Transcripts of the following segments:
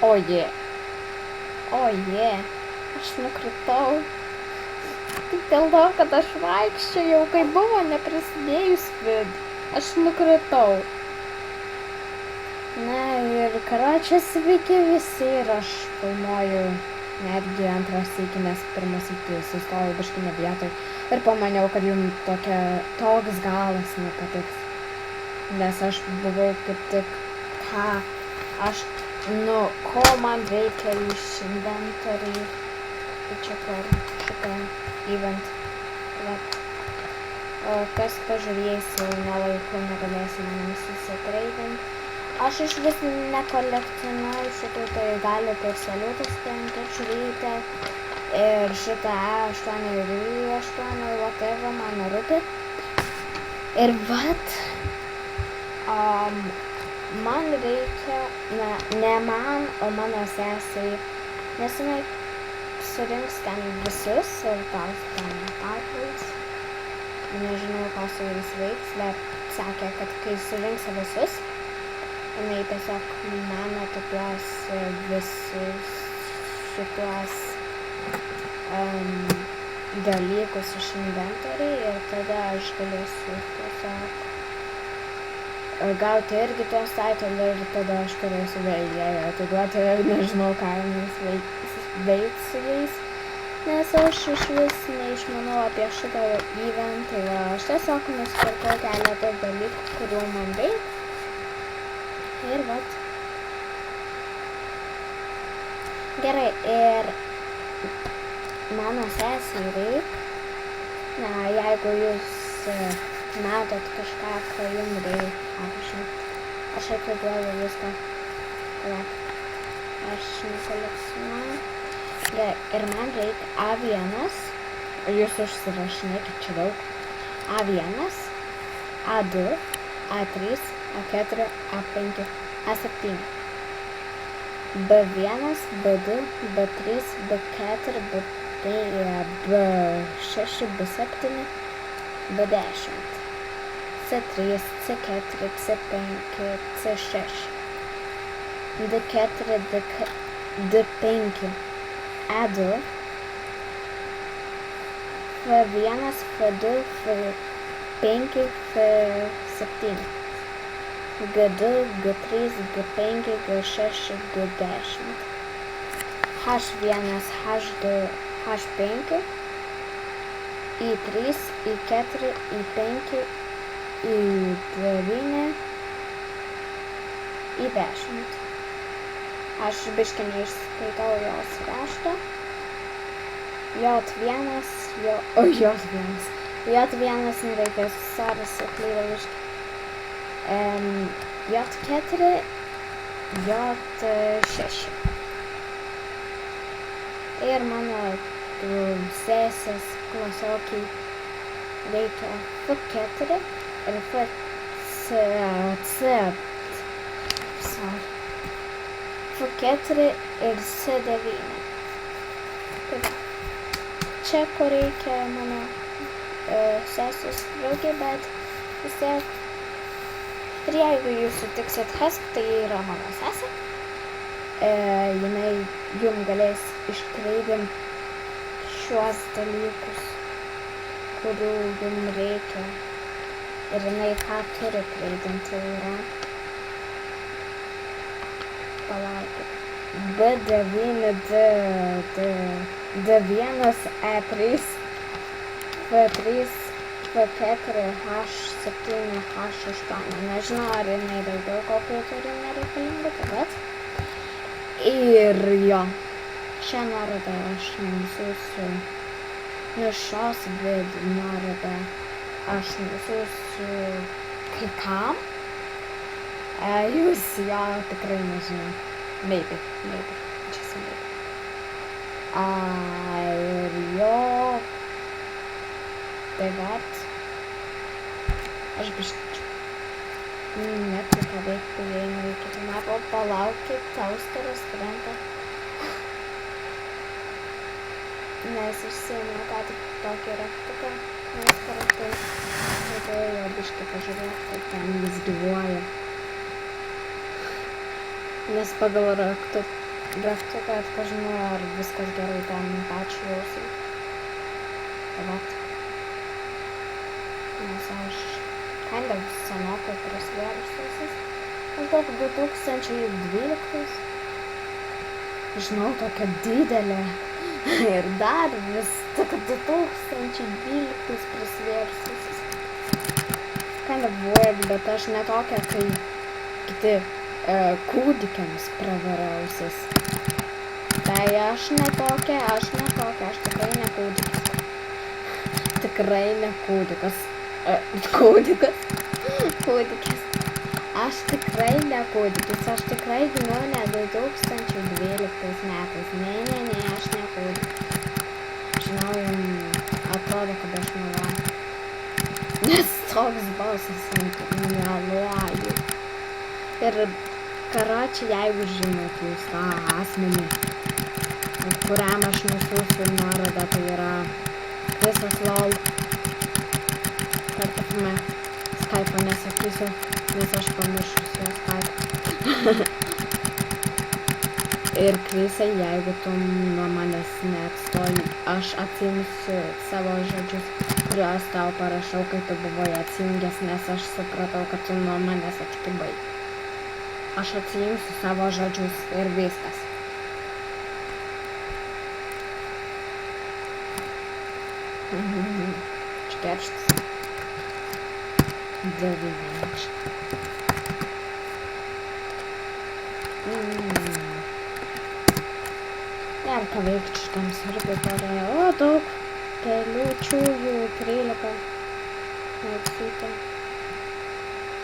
Oje. Oje. Aš nukritau. Tik dėl to, kad aš vaikščiojau, kai buvo neprisidėjus vid. Aš nukritau. Na ir karočią sveiki visi ir aš filmuoju netgi antras sykį, nes pirmas sykį sustojau biškį ne vietoj. Ir pamaniau, kad jums toks galas nepatiks. Nes aš buvau kaip tik, ko man reikia iš inventory. Tai čia kur šitą event. O kas pažiūrės jau nelaiku negalėsi manim susitreidinti. Aš iš vis nekolekcionuoju šitų, tai galite ir saliutus paimti, žiūrėti. Ir šitą E8 ir I8, whatever, man nerūpi. Ir vat, man reikia, ne man, o mano sesiai, nes jinai surinks ten visus ir tau ten patys. Nežinau, ką su jais veiks, bet sakė, kad kai surinks visus, jinai tiesiog mano tokios visus šituos dalykus iš inventory ir tada aš galėsiu tiesiog gauti irgi tuos title ir tada aš turėsiu vėl atiduoti ir nežinau, ką jums veiks su jais, nes aš iš vis neišmanau apie šitą event, tai aš tiesiog nusipirkau keletą dalykų, kurių man reikia. Ir vat. Gerai, ir mano sesiai reik. Na, jeigu jūs matot kažką, ko jums reik, aš atiduodu viską. Aš nekolekcionuoju. Gerai, ir man reik A1, jūs užsirašinėkit čia daug. A1, A2, A3, A4, A5, A7, B1, B2, B3, B4, B6, B7, B10, C3, C4, C5, C6, D4, D5, A2, F1, F2, F5, F7. G2, G3, G5, G6, G10, H1, H2, H5, I3, I4, I5, I9, I10. Aš biškį neišskaitau jos raštą. J1, J1 nereikia, sorry, suklydau biškį. J4, J6. Ir mano sesės klasiokiai reikia F4 ir F4 ir C9. Čia ko reikia mano sesės draugė, bet vis tiek. Ir jeigu jūs sutiksit Hesk, tai yra mano sesė. Jinai jums galės ištreidinti šiuos dalykus, kurių jums reikia. Ir jinai ką turi treidinti yra. Palaukit. B9, D1, E3, F3, F4, H7, H8. Nežinau, ar jinai daugiau kokių turi nereikalingų, bet. Ir jo, šią nuorodą aš nusiųsiu, šios vid nuorodą aš nusiųsiu kai kam. Jūs jo tikrai nežinau. Maybe, just maybe. Ir jo, tai vat. Aš biškai neturiu ką veikti, jei į kitą mapą. Palaukit, tausteris krenta. Nes išsiėmiau ką tik tokį raktuką. Nes kartu reikėjo biškai pažiūrėti, kaip ten jis gyvuoja. Nes pagal graftuką atpažinau, ar viskas gerai ten pačiu jausiu. Tai vat. Nes aš kind of senokai prasvėrusiusis. Maždaug 2012. Žinau, tokia didelė. Ir dar vis tik 2012 prasvėrusiusis. Kind of weird, bet aš netokia, kai kiti kūdikiams pravariausias. Tai aš netokia, aš tikrai ne kūdikis. Tikrai ne kūdikas. Kūdikis. Aš tikrai ne kūdikis, aš tikrai gimiau ne 2012 metais. Ne, aš ne kūdikis. Žinau, jums atrodo, kad aš meluoju. Nes toks balsas meluoju. Ir karočiui, jeigu žinot jūs tą asmenį, kuriam aš nusiųsiu nuorodą, tai yra visas LOL. Tarkime, Skype'o nesakysiu, nes aš pamiršusiu Skype. Ir Krisai, jeigu tu nuo manęs neatstoji, aš atsiimsiu savo žodžius, kuriuos tau parašau, kai tu buvai atsijungęs, nes aš supratau, kad tu nuo manęs atkibai. Aš atsiimsiu savo žodžius ir viskas. Škerštas. Devynič. Nėra ką veikti šitam servidore. O, daug keliučiųjų 13. Neapsūtė.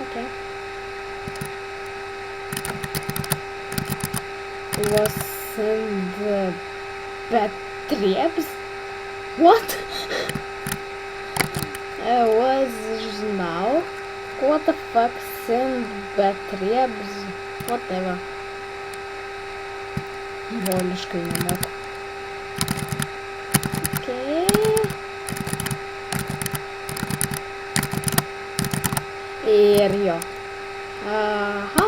Okay. Wasn't Betriebs? What? Was now? What the fuck? Sind Betriebs? Whatever. Voliškai nemoku. Okay. Ir jo. Aha.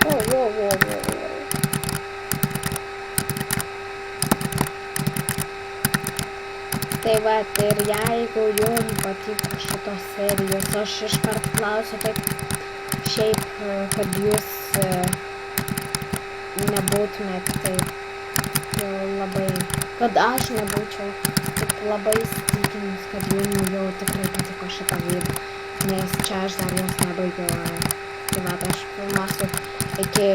Wow. Tai va, ir jeigu jums patiko šitos serijos, aš iškart klausiu, taip šiaip, kad jūs nebūtumėt taip labai, kad aš nebūčiau taip labai įsitikinus, kad jums jau tikrai patiko šitą video, nes čia aš dar jos nebaigiau. Tai va, aš filmuosiu iki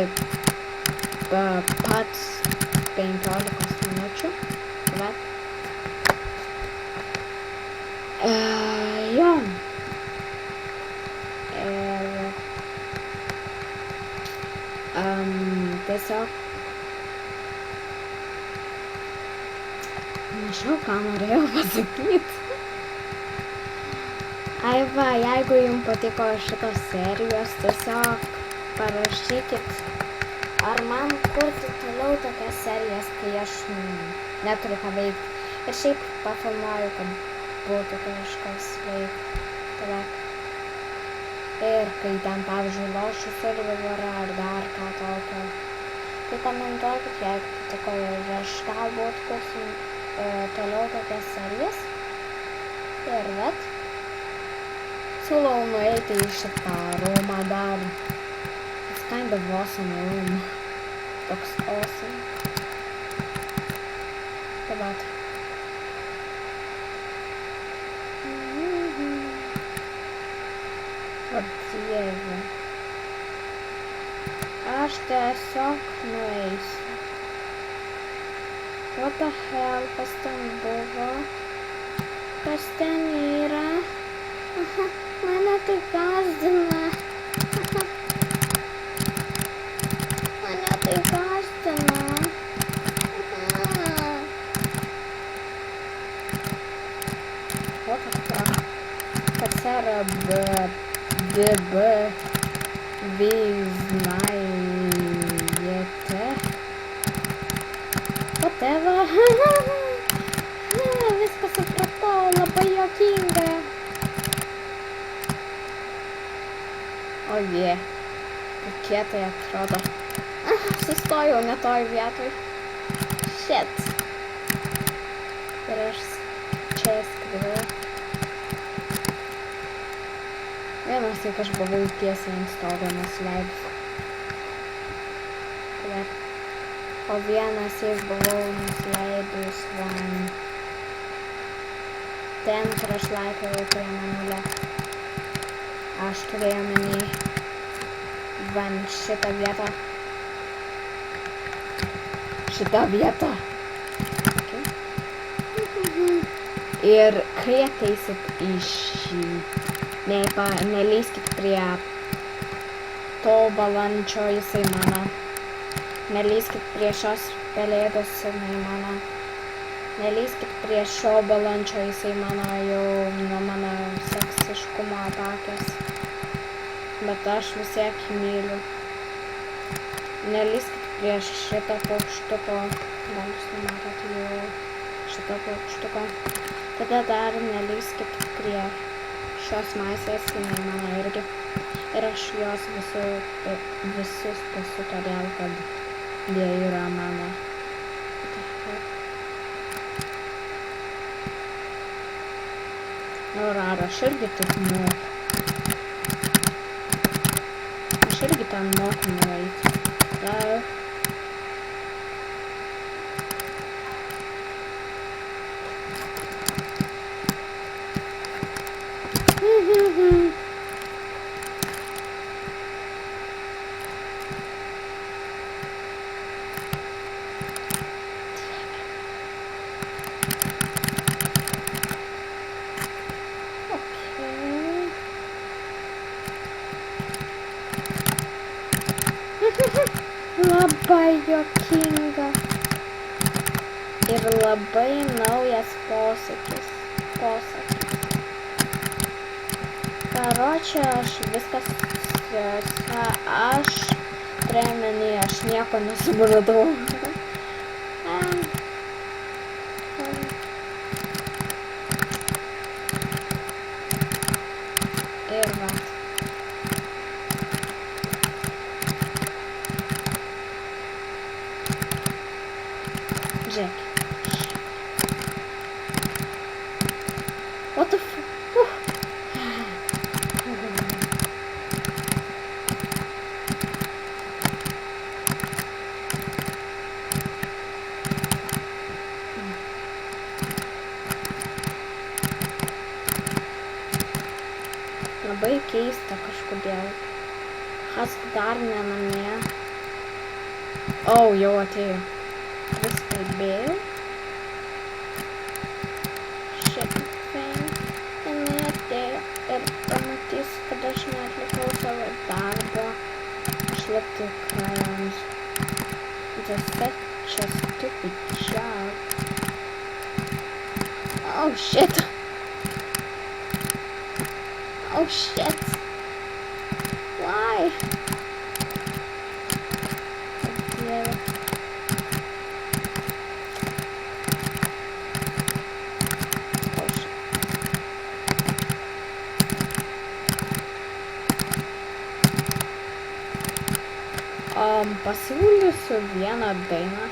pat 15 minučių. Tai va. Jo. Ir tiesiog nežinau, ką norėjau pasakyti. Ai va, jeigu jums patiko šitos serijos, tiesiog parašykit, ar man kurti toliau tokias serijas, kai aš neturiu ką veikti. Ir šiaip pafilmuoju, kad būtų kažkas veikti. Tada. Ir kai ten, pavyzdžiui, lošiu serverą ar dar ką tokio. Tai komentuokit, jeigu patiko, ir aš galbūt kursiu toliau tokias serijas. Ir vat. Siūlau nueiti į šitą rūmą dar. It's kind of awesome room. Toks awesome. Tai vat. O Dieve. Aš tiesiog nueisiu. What the hell, kas ten buvo? Kas ten yra? Aha, mane tai gąsdina. Mane tai gąsdina. What the fuck? Kas yra DB Vyznajete? Whatever. Viską supratau, labai juokinga. Oh yeah. Okay. kietai atrodo. Sustojau ne toj vietoj. Shit. Ir aš čia skriau. Vienas tik aš buvau tiesiai ant stogo nusileidus. O vienas tik buvau nusileidus van. Ten, kur aš laipiojau prie namulio. Aš turėjau omeny van šitą vietą. Šitą vietą. Ir kai ateisit į šį, nelįskit prie to balandžio, jisai mano. Nelįskit prie šios pelėdos, jinai mano. Nelįskit prie šio balandžio, jisai mano jau nuo mano seksiškumo atakės. Bet aš vis tiek myliu. Nelįskit prie šito paukštuko. Gal jūs nematot jau šito paukštuko. Tada dar nelįskit prie šios maisės, jinai mano irgi. Ir aš jos visus tęsiu todėl, kad jie yra mano. Ar aš irgi taip moku. Aš irgi ten moku nueiti. Dar. Labai juokinga. Ir labai naujas posakis. Karočią aš viskas, aš tremenį, aš nieko nesupratau. Ir va. Žiūrėk. What the f... Labai keista kažkodėl. Hask dar ne namie. Jau atėjo. Vis kalbėjau. Šitą thing. Jinai atėjo ir pamatys, kad aš neatlikau savo darbo. Aš lipti krajams. It's such a stupid job. Oh shit. Oh shit. Why? Yeah. Pasiūlysiu vieną dainą.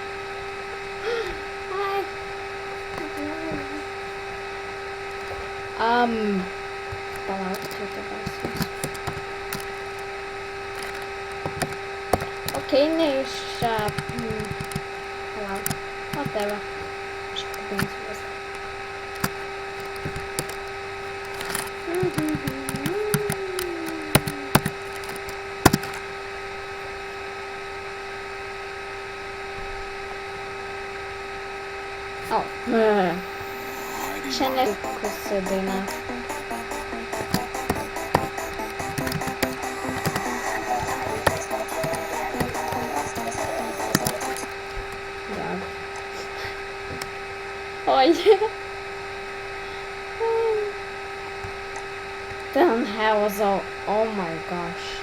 Palaukti, tada. Okay, ne iš... Palauk. Whatever. Aš pabinsiu viską. Čia nelikusi daina. Oj. Then how was all... Oh my gosh.